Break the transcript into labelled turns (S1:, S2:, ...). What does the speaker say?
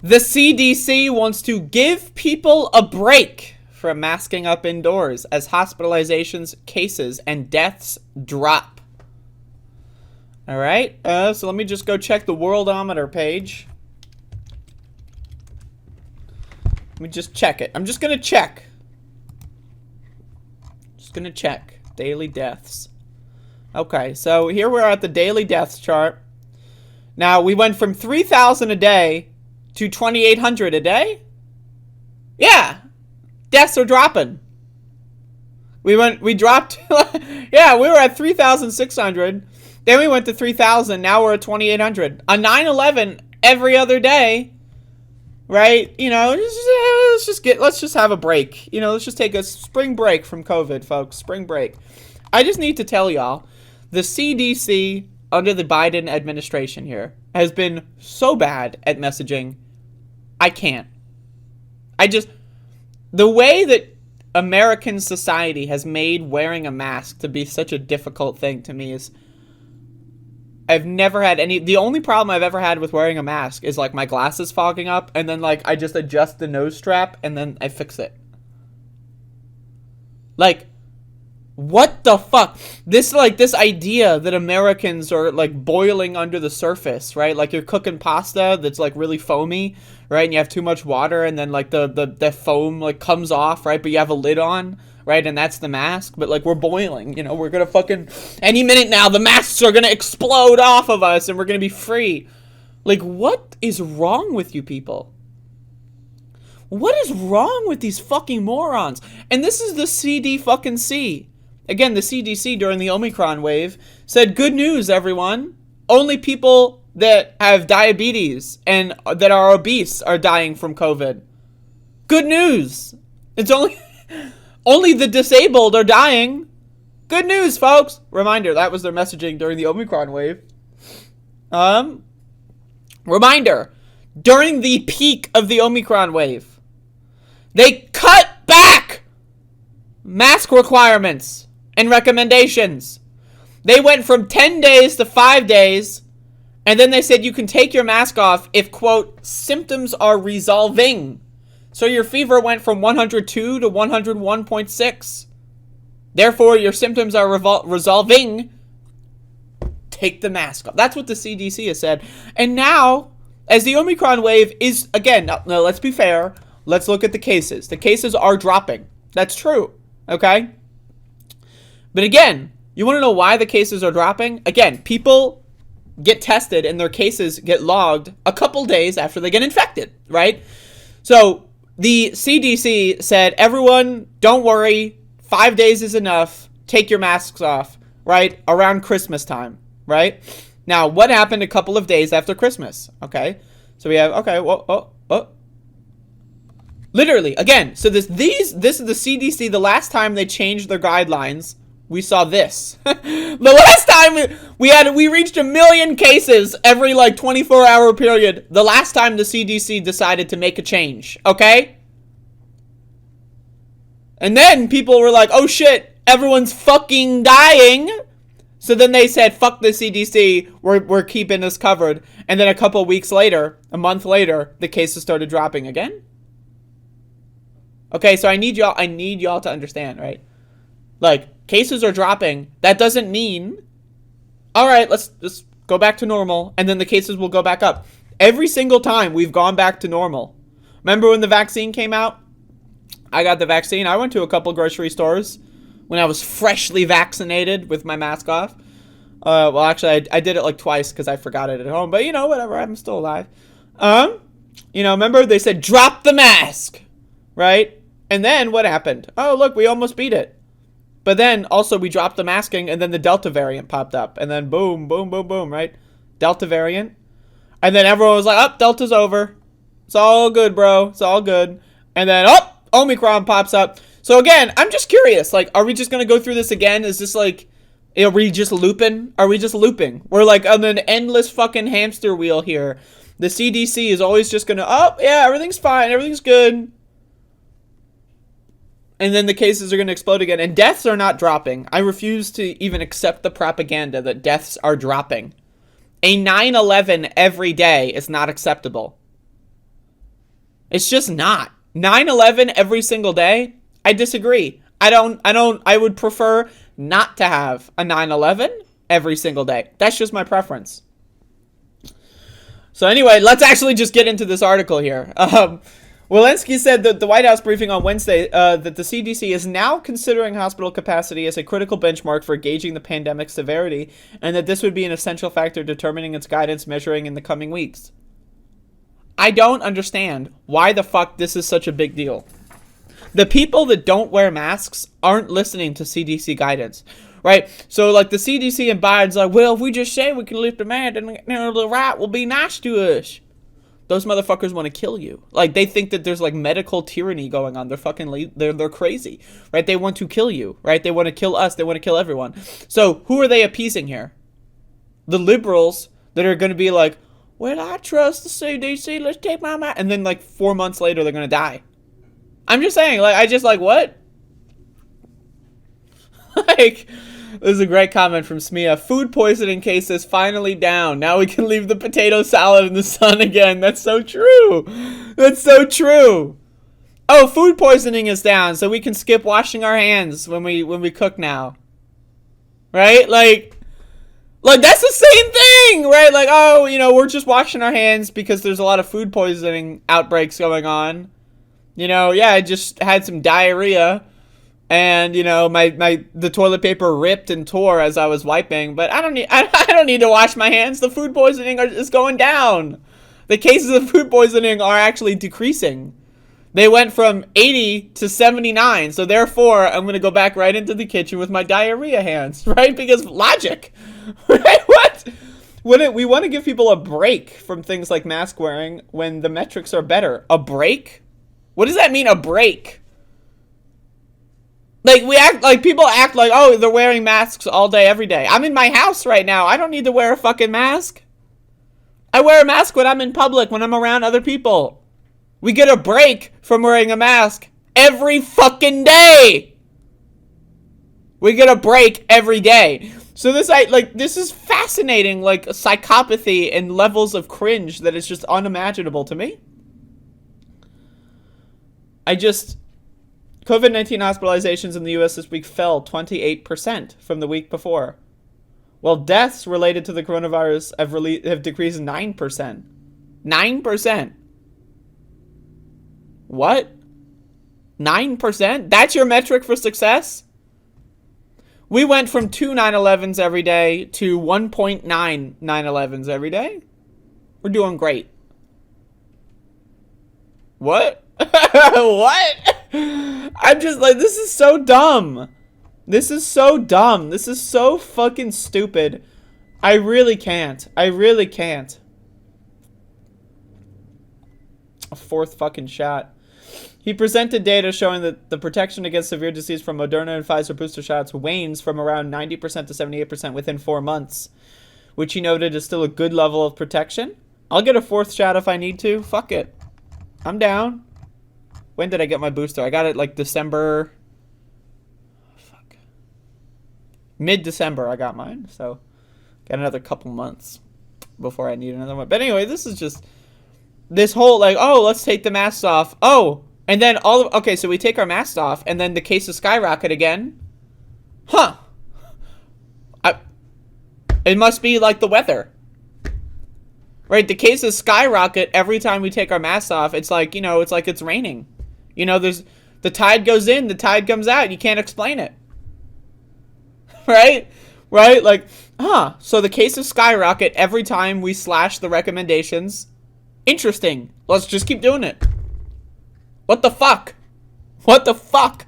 S1: The CDC wants to give people a break from masking up indoors as hospitalizations, cases, and deaths drop. All right, so let me just go check the Worldometer page. Let me just check it. I'm just going to check. Just going to check. Daily deaths. Okay, so here we're at the daily deaths chart. Now, we went from 3,000 a day to 2,800 a day? Yeah. Deaths are dropping. We dropped, yeah, we were at 3,600. Then we went to 3,000. Now we're at 2,800. On 9/11, every other day, right? You know, let's just have a break. You know, let's just take a spring break from COVID, folks. Spring break. I just need to tell y'all, the CDC under the Biden administration here has been so bad at messaging. I can't. The way that American society has made wearing a mask to be such a difficult thing to me is, I've never had the only problem I've ever had with wearing a mask is like my glasses fogging up, and then like I just adjust the nose strap and then I fix it. Like, what the fuck? This idea that Americans are like boiling under the surface, right? Like you're cooking pasta that's like really foamy, right? And you have too much water and then like the foam like comes off, right? But you have a lid on, right? And that's the mask. But like we're boiling, you know, we're gonna fucking any minute now the masks are gonna explode off of us and we're gonna be free. Like, what is wrong with you people? What is wrong with these fucking morons? And this is the CDC. Again, the CDC during the Omicron wave said, good news, everyone. Only people that have diabetes and that are obese are dying from COVID. Good news. It's only the disabled are dying. Good news, folks. Reminder, that was their messaging during the Omicron wave. Reminder, during the peak of the Omicron wave, they cut back mask requirements and recommendations. They went from 10 days to 5 days, and then they said you can take your mask off if, quote, symptoms are resolving. So your fever went from 102 to 101.6. Therefore, your symptoms are resolving. Take the mask off. That's what the CDC has said. And now, as the Omicron wave is, again, now let's be fair. Let's look at the cases. The cases are dropping. That's true. Okay? But again, you want to know why the cases are dropping? Again, people get tested and their cases get logged a couple days after they get infected, right? So the CDC said, everyone, don't worry. 5 days is enough. Take your masks off, right? Around Christmas time, right? Now, what happened a couple of days after Christmas? Okay. So we have, okay, literally, again, so this is the CDC. The last time they changed their guidelines, we saw this. The last time we reached 1 million cases every like 24-hour period. The last time the CDC decided to make a change, okay? And then people were like, oh shit, everyone's fucking dying. So then they said, fuck the CDC, we're keeping this covered. And then a couple weeks later, a month later, the cases started dropping again. Okay, so I need y'all to understand, right? Like, cases are dropping. That doesn't mean, all right, let's just go back to normal, and then the cases will go back up. Every single time we've gone back to normal. Remember when the vaccine came out? I got the vaccine. I went to a couple grocery stores when I was freshly vaccinated with my mask off. Well, actually, I did it like twice because I forgot it at home. But, you know, whatever. I'm still alive. You know, remember they said, drop the mask, right? And then what happened? Oh, look, we almost beat it. But then also we dropped the masking and then the Delta variant popped up. And then boom, boom, boom, boom, right? Delta variant. And then everyone was like, oh, Delta's over. It's all good, bro. It's all good. And then, oh, Omicron pops up. So again, I'm just curious. Like, are we just going to go through this again? Is this like, are we just looping? Are we just looping? We're like on an endless fucking hamster wheel here. The CDC is always just going to, oh, yeah, everything's fine. Everything's good. And then the cases are going to explode again. And deaths are not dropping. I refuse to even accept the propaganda that deaths are dropping. A 9/11 every day is not acceptable. It's just not. 9/11 every single day? I disagree. I would prefer not to have a 9/11 every single day. That's just my preference. So anyway, let's actually just get into this article here. Walensky said that the White House briefing on Wednesday that the CDC is now considering hospital capacity as a critical benchmark for gauging the pandemic's severity, and that this would be an essential factor determining its guidance measuring in the coming weeks. I don't understand why the fuck this is such a big deal. The people that don't wear masks aren't listening to CDC guidance, right? So, like, the CDC and Biden's like, well, if we just say we can lift a man, then the right will be nice to us. Those motherfuckers want to kill you. Like, they think that there's, like, medical tyranny going on. They're fucking, they're crazy, right? They want to kill you, right? They want to kill us. They want to kill everyone. So, who are they appeasing here? The liberals that are going to be like, well, I trust the CDC, let's take my mask. And then, like, 4 months later, they're going to die. I'm just saying, like, what? Like, this is a great comment from Smia. Food poisoning cases finally down. Now we can leave the potato salad in the sun again. That's so true. That's so true. Oh, food poisoning is down, so we can skip washing our hands when we cook now. Right? Like that's the same thing, right? Like, oh, we're just washing our hands because there's a lot of food poisoning outbreaks going on. Yeah, I just had some diarrhea, and the toilet paper ripped and tore as I was wiping. But I don't need to wash my hands. The food poisoning is going down. The cases of food poisoning are actually decreasing. They went from 80 to 79. So therefore, I'm gonna go back right into the kitchen with my diarrhea hands, right? Because logic, right? What? We want to give people a break from things like mask wearing when the metrics are better. A break? What does that mean, a break? Like, people act like, oh, they're wearing masks all day, every day. I'm in my house right now. I don't need to wear a fucking mask. I wear a mask when I'm in public, when I'm around other people. We get a break from wearing a mask every fucking day. We get a break every day. So this is fascinating, like, psychopathy and levels of cringe that is just unimaginable to me. COVID-19 hospitalizations in the U.S. this week fell 28% from the week before, while deaths related to the coronavirus have decreased 9%. 9%. What? 9%? That's your metric for success? We went from 2 9/11s every day to 1.9 9/11s every day. We're doing great. What? What? I'm just like, this is so dumb. This is so dumb. This is so fucking stupid. I really can't. I really can't. A fourth fucking shot. He presented data showing that the protection against severe disease from Moderna and Pfizer booster shots wanes from around 90% to 78% within 4 months, which he noted is still a good level of protection. I'll get a fourth shot if I need to. Fuck it. I'm down. When did I get my booster? I got it like December. Fuck. Mid-December I got mine, so got another couple months before I need another one. But anyway, this is just this whole like, oh, let's take the masks off. Oh, and then okay, so we take our masks off, and then the cases skyrocket again. Huh. It must be like the weather. Right, the cases skyrocket every time we take our masks off. It's like, it's like it's raining. There's the tide goes in, the tide comes out. You can't explain it. Right? Like, so the cases skyrocket every time we slash the recommendations. Interesting. Let's just keep doing it. What the fuck? What the fuck?